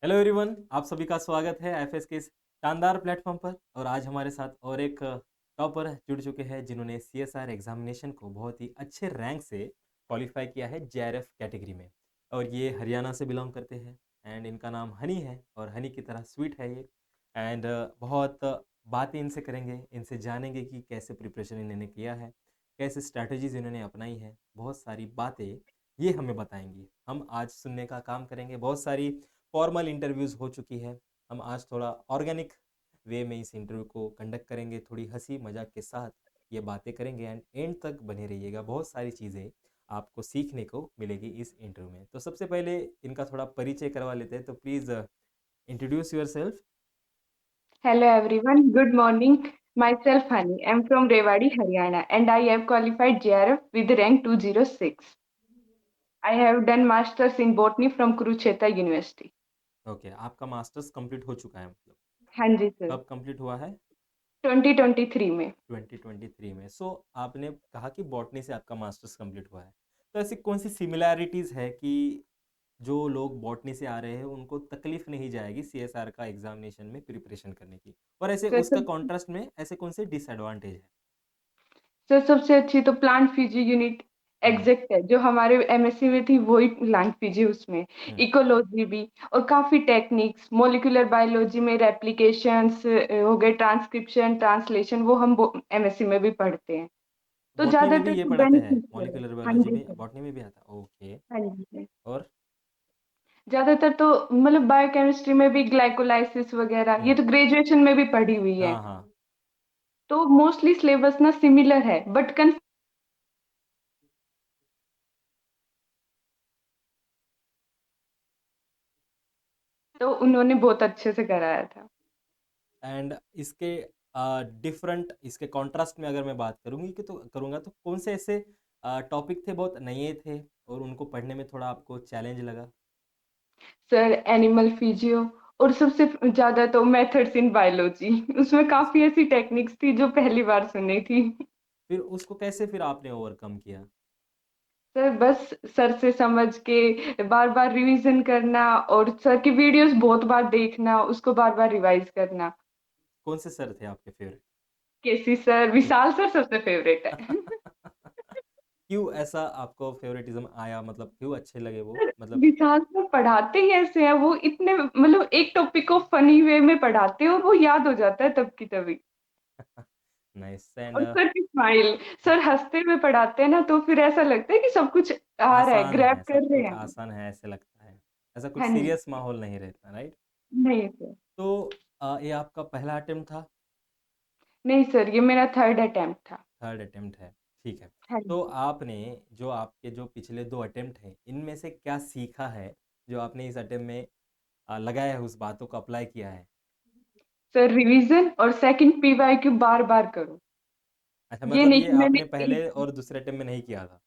Hello everyone, आप सभी का स्वागत है एफएस के इस शानदार प्लेटफॉर्म पर। और आज हमारे साथ और एक टॉपर जुड़ चुके हैं जिन्होंने सीएसआर एग्जामिनेशन को बहुत ही अच्छे रैंक से क्वालिफाई किया है जेआरएफ कैटेगरी में। और ये हरियाणा से बिलोंग करते हैं एंड इनका नाम हनी है और हनी की तरह स्वीट है ये। एंड बहुत बातें इनसे करेंगे, इनसे जानेंगे कि कैसे प्रिपरेशन इन्होंने किया है, कैसे स्ट्रैटेजीज इन्होंने अपनाई है। बहुत सारी बातें ये हमें बताएंगी, हम आज सुनने का काम करेंगे। बहुत सारी फॉर्मल इंटरव्यूज़ हो चुकी है, हम आज थोड़ा ऑर्गेनिक वे में इस इंटरव्यू को कंडक्ट करेंगे, थोड़ी हंसी मजाक के साथ ये बातें करेंगे एंड एंड तक बने रहिएगा। बहुत सारी चीज़ें आपको सीखने को मिलेगी इस इंटरव्यू में। तो सबसे पहले इनका थोड़ा परिचय करवा लेते हैं, तो please introduce your self. Hello everyone, good morning. Myself Hani. I'm from Rewari, Haryana, and I have qualified JRF with rank 206. I have done masters in botany from Kurukshetra University. Okay, आपका masters complete हो चुका है मतलब? हाँ जी sir, कब complete हुआ है? 2023 में। 2023 में। सो आपने कहा कि बॉटनी से आपका मास्टर्स कंप्लीट हुआ है, तो ऐसी कौन सी सिमिलैरिटीज़ है कि जो लोग बॉटनी से आ रहे हैं उनको तकलीफ नहीं जाएगी सीएसआर का एग्जामिनेशन में प्रिपरेशन करने की, और ऐसे सर उसका सब कॉन्ट्रास्ट में ऐसे कौन से डिसएडवांटेज है? सर सबसे अच्छी तो प्लांट फिजी यूनिट हम्म। एग्जैक्ट है, जो हमारे एमएससी में थी वही प्लांट फिजी उसमें। हम्म। इकोलॉजी भी, और काफी टेक्निक्स, मॉलिक्यूलर बायोलॉजी में रेप्लिकेशंस हो गए, ट्रांसक्रिप्शन, ट्रांसलेशन, वो हम एमएससी में भी पढ़ते हैं। तो बॉटनी में भी ज्यादातर ये तो पढ़ाते हैं? बेनिफिट है। मॉलिक्यूलर हाँ बायोलॉजी जी में सर। बॉटनी में भी आता है? ओके। हाँ जी सर। और? ज्यादातर तो मतलब बायोकेमिस्ट्री में भी ग्लाइकोलाइसिस वगैरह, ये हम्म। तो ग्रेजुएशन में भी पढ़ी हुई है। हाँ हाँ। तो मोस्टली सिलेबस ना सिमिलर है, बट तो उन्होंने बहुत अच्छे से कराया था। एंड इसके डिफरेंट, इसके कॉन्ट्रास्ट में अगर मैं बात करूँगी कि तो करूँगा, तो कौन से ऐसे टॉपिक थे बहुत नए थे और उनको पढ़ने में थोड़ा आपको चैलेंज लगा? सर एनिमल फिजियो, और सबसे ज्यादा तो मेथड्स इन बायोलॉजी, उसमें काफी ऐसी टेक्निक्स थी जो पहली बार सुनी थी। फिर उसको कैसे फिर आपने ओवरकम किया? सर बस सर से समझ के बार बार रिवीजन करना, और सर की वीडियोस बहुत बार देखना, उसको बार बार रिवाइज करना। कौन से सर थे आपके फेवरेट? केसी सर, विशाल सर सबसे फेवरेट है। क्यों ऐसा आपको फेवरेटिज्म आया, मतलब क्यों अच्छे लगे वो, सर मतलब? विशाल सर पढ़ाते ही ऐसे हैं, वो इतने मतलब एक टॉपिक को फनी वे में पढ़ाते हैं और वो याद हो जाता है तब की तभी। नाइस। एंड और सर की स्माइल, सर हंसते हुए पढ़ाते हैं ना, तो फिर ऐसा लगता है कि सब कुछ आ रहा है, आसान ग्रैब है, कर सब रहे कुछ हैं हम। आसान है ऐसे लगता है, ऐसा कुछ हाँ जी। सीरियस माहौल नहीं रहता, राइट? नहीं सर। तो ये आपका पहला अटेम्प्ट था? नहीं सर, ये मेरा थर्ड अटेम्प्ट था। थर्ड अटेम्प्ट है, ठीक है। हाँ तो जी। आपने जो आपके जो पिछले दो अटेम्प्ट हैं इनमें से क्या सीखा है जो आपने इस अटेम्प्ट में लगाया है, उस बातों को अप्लाई किया है? सर रिवीजन, और सेकंड पीवाईक्यू बार बार करो। अच्छा, ये मतलब नहीं ये कि मैंने आपने पहले और दूसरे अटेम्प्ट में नहीं किया था?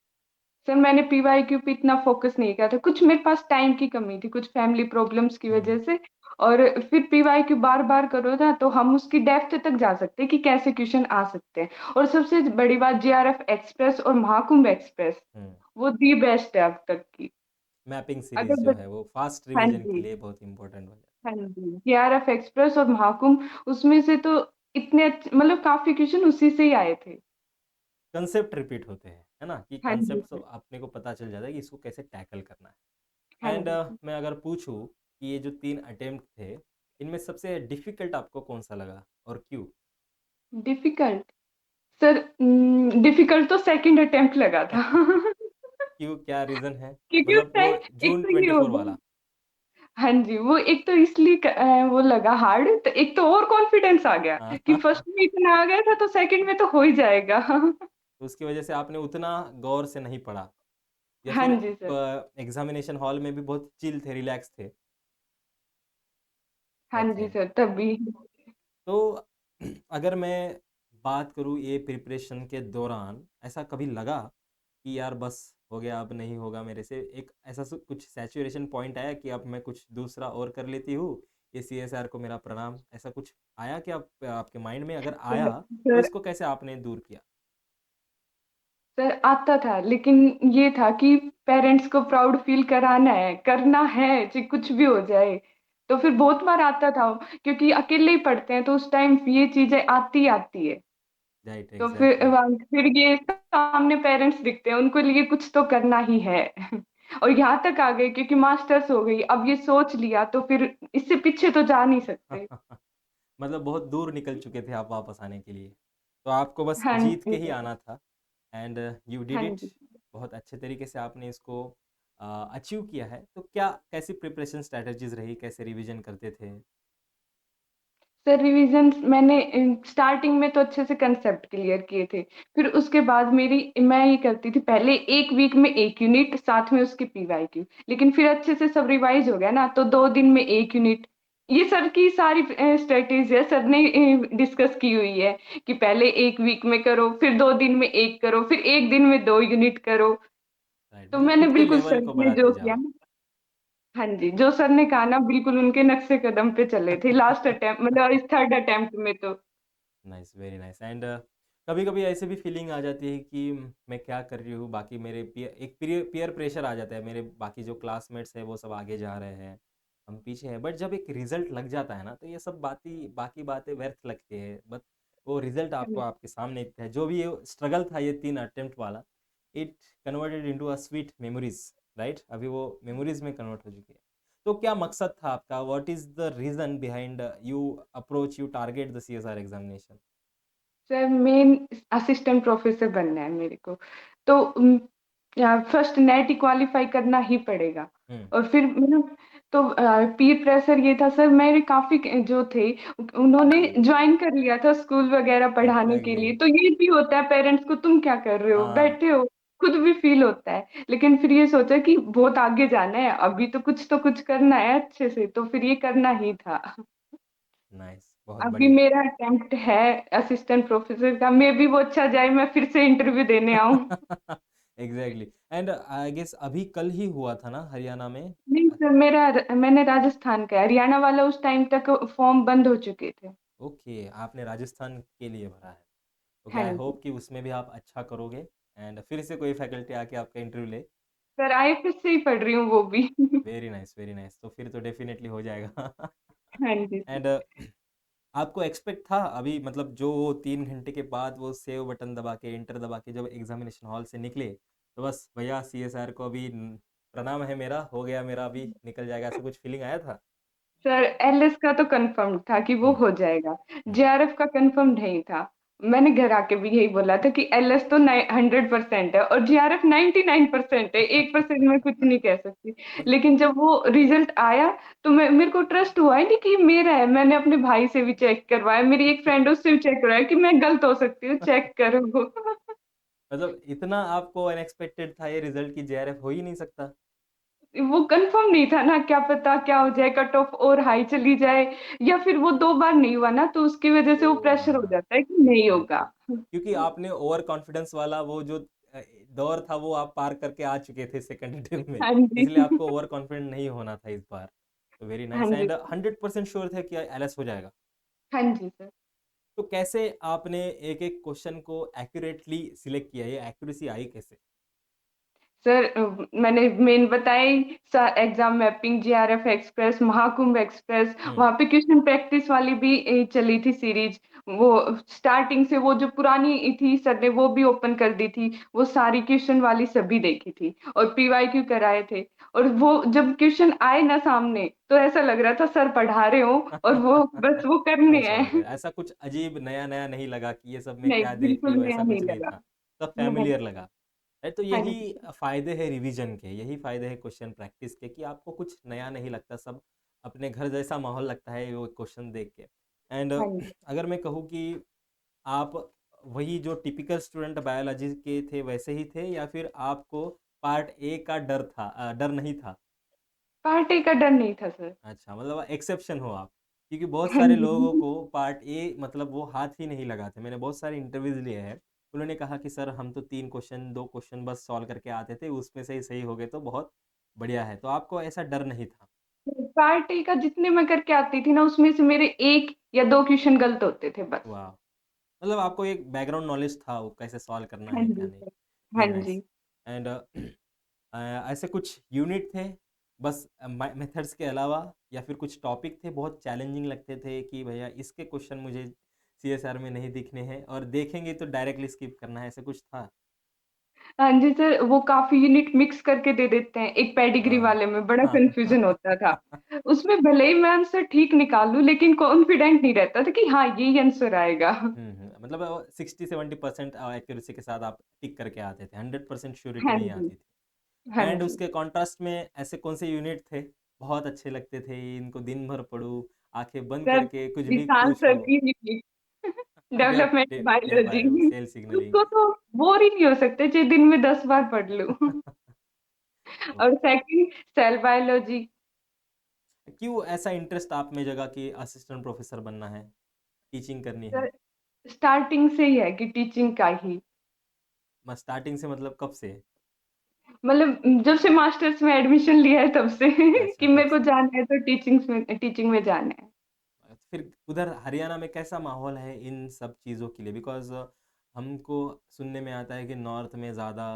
सर मैंने पीवाईक्यू पे इतना फोकस नहीं किया था, कुछ मेरे पास टाइम की कमी थी, कुछ फैमिली प्रॉब्लम्स की हम्म। वजह से। और फिर पीवाईक्यू बार बार करो ना, तो हम उसकी डेप्थ तक जा सकते हैं कि कैसे क्वेश्चन आ सकते हैं। और सबसे बड़ी बात, जेआरएफ एक्सप्रेस और महाकुंभ एक्सप्रेस, हम्म। वो दी बेस्ट है अब तक की। मैपिंग अगर सीरीज जो बच है वो फास्ट हाँ रिवीजन के जी। लिए बहुत इंपॉर्टेंट हो जाता हाँ जी, जेआरएफ एक्सप्रेस और महाकुंभ, उसमें से तो इतने मतलब काफी क्वेश्चन उसी से ही आए थे। है। कंसेप्ट रिपीट होते हैं, है ना, कि हाँ जी कंसेप्ट सर। अपने को पता चल जाता है कि इसको कैसे टैकल करना हाँ है। एंड जी सर। मैं अगर पूछूं कि ये जो तीन अटेम्प्ट थे इनमें सबसे डिफिकल्ट आपको कौन सा लगा और क्यों? डिफिकल्ट, सर डिफिकल्ट तो सेकंड अटेम्प्ट लगा था। क्यों, क्या रीज़न है? क्योंकि उस मतलब वो टाइम एक जून तो ये हो 24 गया। वाला? हाँ जी, वो एक तो इसलिए वो लगा हार्ड, तो एक तो और कॉन्फिडेंस आ गया हाँ। कि फर्स्ट में इतना आ गया था तो सेकंड में तो हो ही जाएगा। तो उसकी वजह से आपने उतना गौर से नहीं पढ़ा, या हाँ फिर जी सर। एग्जामिनेशन हॉल में भी बहुत चिल थे, रिलैक्स थे? हाँ ओके। जी सर, तभी। तो अगर मैं बात करूँ ये प्रिपरेशन के दौरान, ऐसा कभी लगा कि यार बस हो गया, अब नहीं होगा मेरे से, एक ऐसा कुछ सैचुरेशन पॉइंट आया कि अब मैं कुछ दूसरा और कर लेती हूँ, ये सीएसआर को मेरा प्रणाम, ऐसा कुछ आया कि आप आपके माइंड में? अगर आया तो सर इसको कैसे आपने दूर किया? सर आता था, लेकिन ये था कि पेरेंट्स को प्राउड फील कराना है, करना है चाहे कुछ भी हो जाए। तो फिर बहुत बार आता था वो, क्योंकि अकेले ही पढ़ते हैं तो उस टाइम ये चीज़ें आती आती है। राइट, तो फिर एग्ज़ैक्टली। फिर ये सामने पेरेंट्स दिखते हैं, उनको लिए कुछ तो करना ही है। और यहाँ तक आ गए क्योंकि मास्टर्स हो गई, अब ये सोच लिया तो फिर इससे पीछे तो जा नहीं सकते। मतलब बहुत दूर निकल चुके थे आप वापस आने के लिए। तो आपको बस हाँ जीत के ही जी, आना था एंड यू डिड हाँ इट। जी। बहुत अच्छे तरीके से आपने इसको अचीव किया है। तो क्या कैसी प्रिपरेशन स्ट्रैटेजीज़ रही? कैसे रिवीजन करते थे? सर रिविजन्स मैंने स्टार्टिंग में तो अच्छे से कंसेप्ट क्लियर किए थे। फिर उसके बाद मेरी मैं ये करती थी, पहले 1 वीक में 1 यूनिट, साथ में उसकी पीवाईक्यू। लेकिन फिर अच्छे से सब रिवाइज़ हो गया ना, तो 2 दिन में 1 यूनिट। ये सर की सारी स्ट्रैटेजी है, सर ने डिस्कस की हुई है कि पहले 1 वीक में करो, फिर 2 दिन में 1 करो, फिर 1 दिन में 2 यूनिट करो। राइट, तो मतलब मैंने खुद के बिल्कुल लेवल सर को ने बढ़ाते जो किया जाओ। ना, हाँ जी, जो सर ने कहा ना बिल्कुल उनके नक्शे कदम पे चले थे लास्ट अटेम्प्ट, मतलब इस 3rd अटेम्प्ट में तो। नाइस, वेरी नाइस एंड कभी-कभी ऐसे भी फीलिंग आ जाती है कि मैं क्या कर रही हूँ, बाकी मेरे एक पीयर पीयर प्रेशर आ जाता है, मेरे बाकी जो क्लासमेट्स हैं वो सब आगे जा रहे हैं, हम पीछे हैं। बट जब एक रिजल्ट लग जाता है ना, तो ये सब बाकी बातें व्यर्थ लगती है। बट वो रिजल्ट हाँ आपको जी। आपके सामने है, जो भी ये स्ट्रगल था ये 3 अटेम्प्ट वाला, it converted into a sweet memories, right? अभी वो मेमोरीज में कन्वर्ट हो चुकी है। तो क्या मकसद था आपका? What is the reason behind you approach, you target the CSR examination? Sir मेन असिस्टेंट प्रोफेसर बनना है मेरे को। तो फर्स्ट नेट ही क्वालीफाई करना ही पड़ेगा। हम्म। और फिर मतलब तो पीर प्रेशर ये था सर, मेरे काफ़ी जो थे उन्होंने जॉइन कर लिया था स्कूल वगैरह पढ़ाने के एग्जैक्टली। लिए। तो ये भी होता है पेरेंट्स को, तुम क्या कर रहे हो? हाँ। बैठे हो। खुद भी फ़ील होता है। लेकिन फिर ये सोचा कि बहुत आगे जाना है, अभी तो कुछ करना है अच्छे से, तो फिर ये करना ही था। नाइस, बहुत अभी बढ़िया। मेरा अटेम्प्ट है असिस्टेंट प्रोफेसर का, मे बी वो अच्छा जाए, मैं फिर से इंटरव्यू देने आऊँ। एग्जैक्टली एंड आई गेस अभी कल ही हुआ था ना हरियाणा में? नहीं सर, मैंने राजस्थान का है, हरियाणा वाला उस टाइम तक फॉर्म बंद हो चुके थे। ओके, आपने राजस्थान के लिए भरा है। ओके, हाँ आई जी। होप कि उसमें भी आप अच्छा करोगे एंड फिर से कोई फैकल्टी आके आपका इंटरव्यू ले। सर आईएफएस से ही पढ़ रही हूँ वो भी। Very nice, very nice. तो फिर तो डेफिनेटली हो जाएगा। हाँ जी सर। एंड आपको एक्सपेक्ट था अभी, मतलब जो 3 घंटे के बाद वो सेव बटन दबा के इंटर दबा के जब एग्जामिनेशन हॉल से निकले, तो बस भैया सीएसआर को अभी प्रणाम है मेरा, हो गया मेरा, अभी निकल जाएगा, ऐसा कुछ फीलिंग आया था? सर एलएस का तो कंफर्म था कि वो हम्म। हो जाएगा। हम्म। जेआरएफ का कंफर्म नहीं था। मैंने घर आके भी यही बोला था कि एलएस तो 100% है और जेआरएफ 99% है, 1% मैं कुछ नहीं कह सकती। मतलब लेकिन जब वो रिजल्ट आया तो मैं मेरे को ट्रस्ट हुआ ही नहीं कि ये मेरा है। मैंने अपने भाई से भी चेक करवाया, मेरी एक फ्रेंड उससे भी चेक करवाया कि मैं गलत हो सकती हूँ, चेक करो। मतलब इतना आपको अनएक्सपेक्टेड था ये रिजल्ट कि जेआरएफ हो ही नहीं सकता? वो कंफर्म नहीं था ना, क्या पता क्या हो जाए, कट ऑफ और हाई चली जाए, या फिर वो 2 बार नहीं हुआ ना, तो उसकी वजह से वो ओ प्रेशर हो हाँ, जाता है कि नहीं होगा। एग्जैक्टली। क्योंकि आपने ओवर कॉन्फिडेंस वाला वो जो दौर था वो आप पार करके आ चुके थे सेकंड अटेम्प्ट में, हाँ जी। इसलिए आपको ओवर कॉन्फिडेंट नहीं होना था इस बार। तो वेरी हाँ नाइस जी। एंड 100% श्योर थे कि एलएस हो जाएगा। हाँ जी सर। तो कैसे आपने एक एक क्वेश्चन को एक्यूरेटली सिलेक्ट किया, ये एक्यूरेसी आई कैसे? सर मैंने मेन बताई, exam mapping, JRF express, Mahakumbh express, hmm. वहाँ पे क्वेश्चन प्रैक्टिस वाली भी चली थी सीरीज। वो स्टार्टिंग से वो जो पुरानी थी सर ने वो भी ओपन कर दी थी, वो सारी क्वेश्चन वाली सभी देखी थी और पीवाईक्यू कराए थे। और वो जब क्वेश्चन आए ना सामने तो ऐसा लग रहा था सर पढ़ा रहे हो और वो बस वो हम करने समझ गए, हैं। ऐसा कुछ अजीब नया नया नहीं लगा कि ये सब मैं नहीं क्या देख रही बिल्कुल हूँ, नया ऐसा नहीं कुछ नहीं लगा। था। सब नहीं। फैमिलियर लगा। राइट, तो हाँ यही जी। फायदे हैं रिवीजन के, यही फायदे हैं क्वेश्चन प्रैक्टिस के कि आपको कुछ नया नहीं लगता, सब अपने घर जैसा माहौल लगता है वो क्वेश्चन देख के। एंड हाँ जी। अगर मैं कहूँ कि आप वही जो टिपिकल स्टूडेंट बायोलॉजी के थे वैसे ही थे, या फिर आपको पार्ट ए का डर था, डर नहीं था? पार्टी का डर नहीं था सर। अच्छा, मतलब एक्सेप्शन हो आप। क्योंकि बहुत हाँ सारे लोगों जी। को पार्ट ए मतलब वो हाथ ही नहीं लगाते। मैंने बहुत सारे इंटरव्यूज़ लिए हैं, उन्होंने कहा कि सर हम तो 3 क्वेश्चन 2 क्वेश्चन बस सॉल्व करके आते थे, उसमें से ही सही हो गए तो बहुत बढ़िया है। तो आपको ऐसा डर नहीं था? पार्टी का जितने मैं करके आती थी ना उसमें से मेरे 1 या 2 क्वेश्चन गलत होते थे बस। वाह! मतलब आपको एक बैकग्राउंड नॉलेज था वो कैसे सॉल्व करना हाँ है, क्या जी नहीं। सर। हाँ वेरी नाइस। जी। एंड ऐसे कुछ यूनिट थे बस मेथड्स के अलावा या फिर कुछ टॉपिक थे बहुत चैलेंजिंग लगते थे कि भैया इसके क्वेश्चन मुझे सीएसआर में नहीं दिखने हैं और देखेंगे तो डायरेक्टली स्किप करना है, ऐसा कुछ था? हाँ जी सर, वो काफ़ी यूनिट मिक्स करके दे देते हैं, एक पेडिग्री हाँ। वाले में बड़ा हाँ। कन्फ्यूज़न होता था। उसमें भले ही मैं आंसर ठीक निकाल लूँ, लेकिन कॉन्फिडेंट नहीं रहता था कि हाँ, यही आंसर आएगा। मतलब 60-70% एक्यूरेसी के साथ आप टिक करके आते थे, 100% श्योरिटी हाँ नहीं जी, आती थी। हाँ एंड जी। उसके कॉन्ट्रास्ट में ऐसे कौन से यूनिट थे, बहुत अच्छे लगते थे, इनको दिन भर पढूँ, आँखें बंद सर, करके कुछ भी निशान पूछो? सर की unit development biology cell signalling. उसको तो बोर ही नहीं हो सकते, चाहे दिन में 10 बार पढ़ लूँ। और सेकंड सेल बायोलॉजी। क्यों ऐसा इंटरेस्ट आप में जगा कि असिस्टेंट प्रोफेसर बनना है, टीचिंग करनी है? सर, स्टार्टिंग से ही है कि टीचिंग का ही। स्टार्टिंग से मतलब कब से? मतलब जब से मास्टर्स में एडमिशन लिया है तब से अच्छा, कि तब मेरे को से। जाना है तो टीचिंग में जाना है। फिर उधर हरियाणा में कैसा माहौल है इन सब चीज़ों के लिए? बिकॉज़ हमको सुनने में आता है कि नॉर्थ में ज़्यादा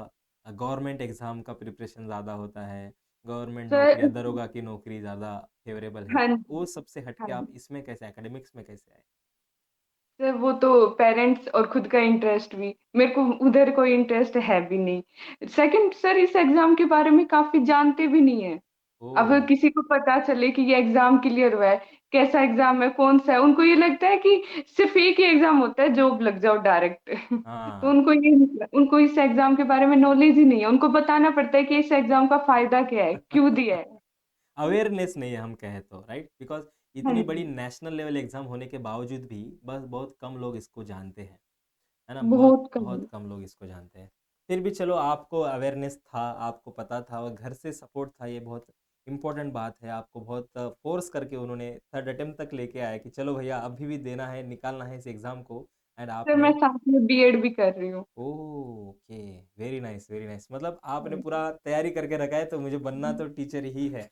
गवर्नमेंट एग्ज़ाम का प्रिपरेशन ज़्यादा होता है, गवर्नमेंट सर, नौकरियाँ, दरोगा की नौकरी ज़्यादा फ़ेवरेबल है। हाँ तो जी, वो सबसे हट हाँ के आप जी। इसमें कैसे एकेडमिक्स में कैसे आए? सर वो तो पेरेंट्स और खुद का इंटरेस्ट भी, मेरे को उधर कोई इंटरेस्ट है भी नहीं। सेकंड सर, इस एग्जाम के बारे में काफी जानते भी नहीं है। अब ओह! किसी को पता चले कि ये एग्जाम क्लियर हुआ है, कैसा एग्जाम है, कौन सा है, उनको ये लगता है कि सिर्फ एक ही एग्जाम होता है, जॉब लग जाओ डायरेक्ट। तो हाँ। उनको इस एग्जाम के बारे में नॉलेज ही नहीं है, उनको बताना पड़ता है कि इस एग्जाम का फायदा क्या है, क्यों दिया है। अवेयरनेस नहीं है हम कहें तो, राइट? बिकॉज़ हाँ इतनी बड़ी जी, नेशनल लेवल एग्ज़ाम होने के बावजूद भी बस बहुत कम लोग इसको जानते हैं। है ना? बहुत बहुत कम। बहुत कम लोग इसको जानते हैं। फिर भी चलो आपको अवेयरनेस था, आपको पता था और घर से सपोर्ट था, ये बहुत इम्पोर्टेंट बात है। आपको बहुत फ़ोर्स करके उन्होंने थर्ड अटेम्प्ट तक लेके आए कि चलो भैया अभी भी देना है, निकालना है इस एग्ज़ाम को एंड सर मैं आपने साथ में बीएड भी कर रही हूँ। Okay, very nice, very nice. मतलब आपने हाँ पूरा तैयारी करके रखा है तो मुझे बनना जी, तो टीचर ही है,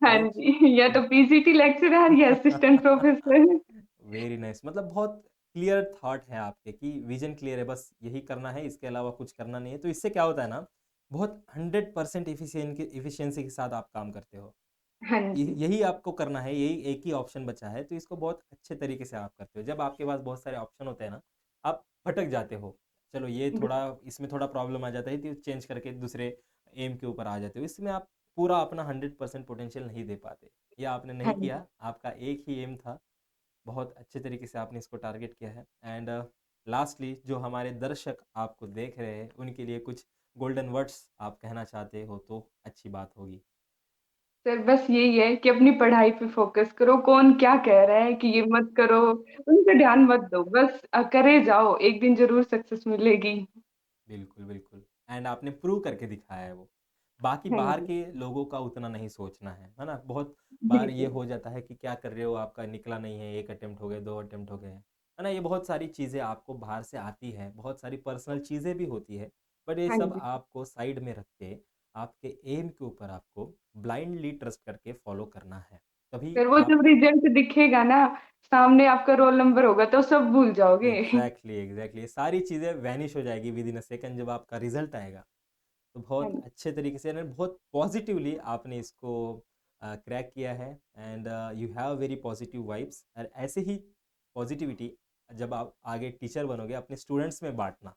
हाँ राइट? जी, या तो पीजीटी लेक्चरर या असिस्टेंट प्रोफेसर। वेरी नाइस मतलब बहुत क्लियर थॉट है आपके कि विजन क्लियर है बस यही करना है इसके अलावा कुछ करना नहीं है तो इससे क्या होता है ना बहुत 100% इफिशियंसी के साथ आप काम करते हो हाँ जी, यही आपको करना है यही एक ही ऑप्शन बचा है तो इसको बहुत अच्छे तरीके से आप करते हो जब आपके पास बहुत सारे ऑप्शन होते हैं ना आप भटक जाते हो चलो ये थोड़ा इसमें थोड़ा प्रॉब्लम आ जाता है तो चेंज करके दूसरे एम के ऊपर आ जाते हो इसमें आप पूरा अपना 100% पोटेंशियल नहीं दे पाते ये आपने हाँ नहीं जी, किया आपका एक ही एम था बहुत अच्छे तरीके से आपने इसको टारगेट किया है एंड लास्टली जो हमारे दर्शक आपको देख रहे हैं उनके लिए कुछ गोल्डन वर्ड्स आप कहना चाहते हो तो अच्छी बात होगी। सर बस यही है कि अपनी पढ़ाई पे फोकस करो, कौन क्या कह रहा है कि ये मत करो, उन पे ध्यान मत दो, बस करे जाओ, एक दिन जरूर सक्सेस मिलेगी। बिल्कुल बिल्कुल एंड आपने प्रूव करके दिखाया है वो बाकी हाँ बाहर जी, के लोगों का उतना नहीं सोचना है ना बहुत बार ये बिल्कुल, हो जाता है कि क्या कर रहे हो आपका निकला नहीं है एक अटेम्प्ट हो गए दो अटेम्प्ट हो गए है ना ये बहुत सारी चीज़ें आपको बाहर से आती है बहुत सारी पर्सनल चीज़ें भी होती है बट ये हाँ सब जी। आपको साइड में रख के आपके एम के ऊपर आपको ब्लाइंडली ट्रस्ट करके फॉलो करना है तभी फिर वो आप जब रिजल्ट दिखेगा ना, सामने आपका रोल नंबर होगा तो सब भूल जाओगे। एग्जैक्टली एग्जैक्टली सारी चीज़ें वैनिश हो जाएगी विद इन अ सेकंड जब आपका रिजल्ट आएगा तो हाँ बहुत जी, अच्छे तरीके से यानी बहुत पॉजिटिवली आपने इसको क्रैक किया है and you have very positive vibes और ऐसे ही पॉजिटिविटी जब आप आगे टीचर बनोगे अपने स्टूडेंट्स में बांटना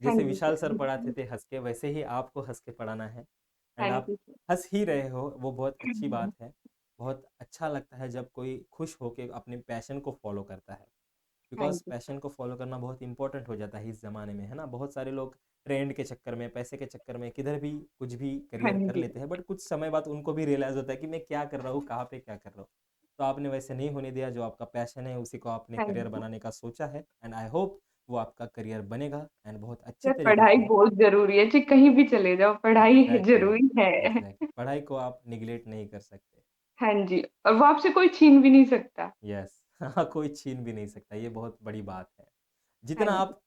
हाँ जैसे जी विशाल सर, सर पढ़ाते थे हंस के वैसे ही आपको हंस के पढ़ाना है हाँ एंड आप जी सर, हंस ही रहे हो वो बहुत अच्छी बात है बहुत अच्छा लगता है जब कोई खुश होके अपने पैशन को फॉलो करता है हाँ बिकॉज जी पैशन को फॉलो करना बहुत इंपॉर्टेंट हो जाता है इस ज़माने में है ना बहुत सारे लोग ट्रेंड के चक्कर में पैसे के चक्कर में किधर भी कुछ भी हाँ करियर कर जी, लेते हैं बट कुछ समय बाद उनको भी रियलाइज़ होता है कि मैं क्या कर रहा हूँ कहाँ पे क्या कर रहा हूँ तो आपने वैसे नहीं होने दिया जो आपका पैशन है उसी को आपने हाँ करियर जी। बनाने का सोचा है एंड आई होप वो आपका करियर बनेगा एंड बहुत अच्छे सर तरीके पढ़ाई से बहुत ज़रूरी है, चाहे कहीं भी चले जाओ, पढ़ाई एग्जैक्टली ज़रूरी है। एग्जैक्टली पढ़ाई को आप निगलेक्ट नहीं कर सकते हाँ जी, और वो आपसे कोई छीन भी नहीं सकता। यस हाँ कोई छीन भी नहीं सकता ये बहुत बड़ी बात है हाँ जितना जी, आप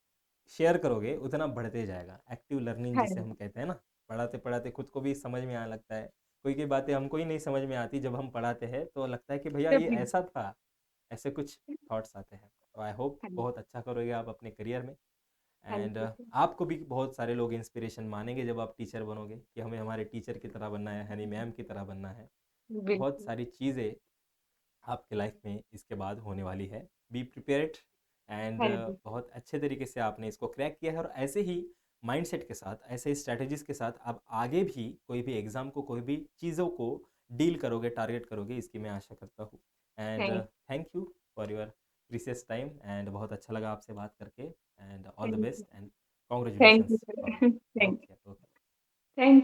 शेयर करोगे उतना बढ़ते जाएगा एक्टिव लर्निंग हाँ जिसे हम जी, कहते हैं ना पढ़ाते पढ़ाते खुद को भी समझ में आने लगता है कोई कोई बातें हमको ही नहीं समझ में आती जब हम पढ़ाते हैं तो लगता है कि भैया ये तभी ऐसा था ऐसे कुछ थॉट्स आते हैं तो आई होप हाँ जी, बहुत अच्छा करोगे आप अपने करियर में थैंक एंड यू सर। आपको भी बहुत सारे लोग इंस्पिरेशन मानेंगे जब आप टीचर बनोगे कि हमें हमारे टीचर की तरह बनना है, हनी मैम की तरह बनना है। बहुत बिल्कुल। सारी चीज़ें आपके लाइफ में इसके बाद होने वाली है। बी प्रिपेयर्ड एंड हाँ जी। बहुत अच्छे तरीके से आपने इसको क्रैक किया है और ऐसे ही माइंडसेट के साथ, ऐसे ही स्ट्रैटेजीज के साथ आप आगे भी कोई भी एग्ज़ाम को, कोई भी चीज़ों को डील करोगे, टारगेट करोगे, इसकी मैं आशा करता हूँ। And thank thank you for your precious time and बहुत अच्छा लगा आपसे बात करके and all the thank you. Best and thank you congratulations for sir. Thank okay okay. Thank